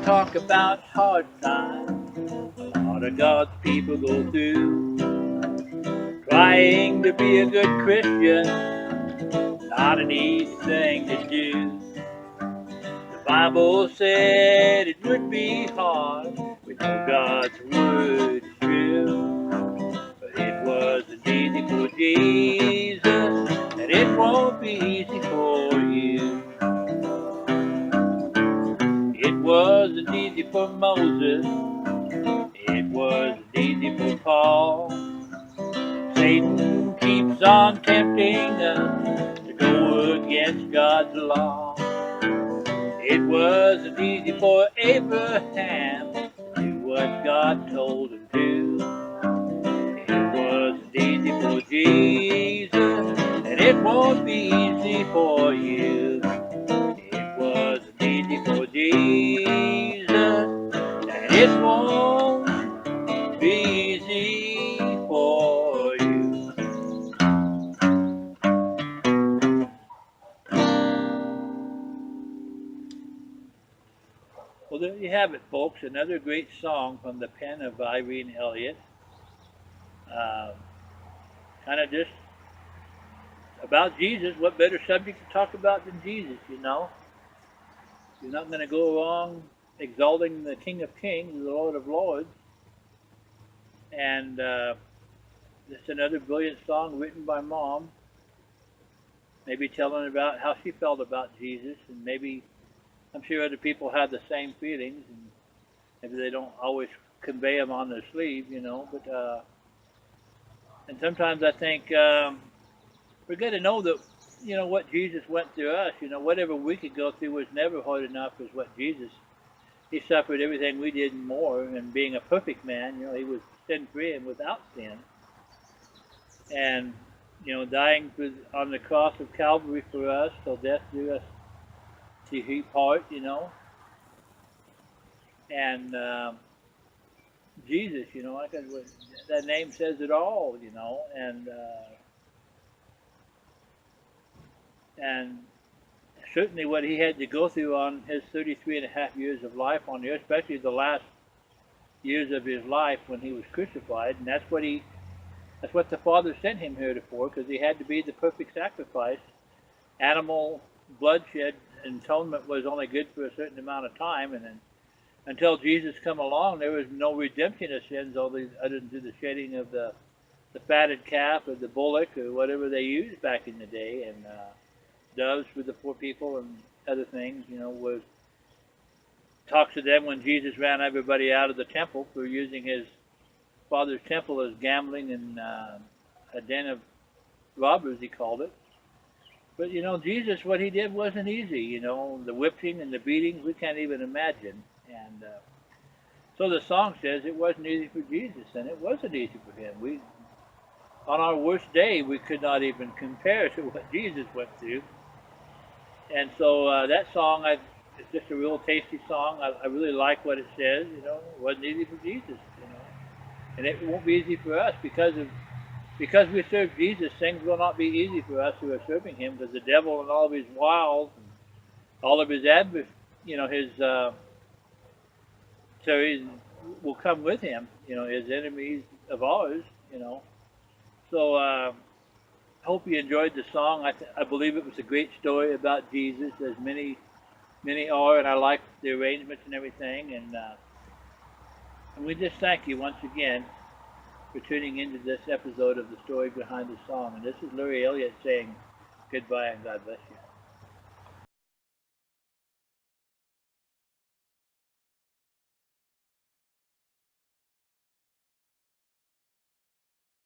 talk about hard times a lot of God's people go through. Trying to be a good Christian, not an easy thing to do. The Bible said it would be hard. We know God's word is true. But it wasn't easy for Jesus, and it won't be easy for you. It wasn't easy for Moses. It wasn't easy for Paul. Satan keeps on tempting us to go against God's law. It wasn't easy for Abraham to do what God told him to. It wasn't easy for Jesus, and it won't be easy for you. It wasn't easy for Jesus, and it won't be easy for you. Well, there you have it, folks. Another great song from the pen of Irene Elliott. Um, kind of just about Jesus. What better subject to talk about than Jesus, you know? You're not going to go wrong exalting the King of Kings, the Lord of Lords. And just another brilliant song written by Mom, maybe telling about how she felt about Jesus, and maybe I'm sure other people have the same feelings, and maybe they don't always convey them on their sleeve, you know. But and sometimes I think we're going to know that, you know, what Jesus went through us. You know, whatever we could go through was never hard enough as what Jesus. He suffered everything we did and more, and being a perfect man, you know, he was sin-free and without sin. And, you know, dying on the cross of Calvary for us, till death do us to he part, you know. And Jesus, you know, like that name says it all, you know. And certainly what he had to go through on his 33 and a half years of life on the earth, especially the last years of his life when he was crucified, and that's what the Father sent him here for, because he had to be the perfect sacrifice. Animal bloodshed and atonement was only good for a certain amount of time, and then until Jesus come along, there was no redemption of sins other than through the shedding of the fatted calf or the bullock or whatever they used back in the day, and doves for the poor people and other things, you know, was talks to them when Jesus ran everybody out of the temple for using his Father's temple as gambling and a den of robbers, he called it. But, you know, Jesus, what he did wasn't easy, you know, the whipping and the beatings, we can't even imagine. And so the song says it wasn't easy for Jesus, and it wasn't easy for him. On our worst day, we could not even compare to what Jesus went through. And so that song, it's just a real tasty song. I really like what it says, you know. It wasn't easy for Jesus, you know. And it won't be easy for us because we serve Jesus. Things will not be easy for us who are serving him, because the devil and all of his wiles and all of his you know, his will come with him, you know, his enemies of ours, you know. So I hope you enjoyed the song. I believe it was a great story about Jesus, as many are, and I like the arrangements and everything. And we just thank you once again for tuning into this episode of the story behind the song. And this is Larry Elliott saying goodbye and God bless you.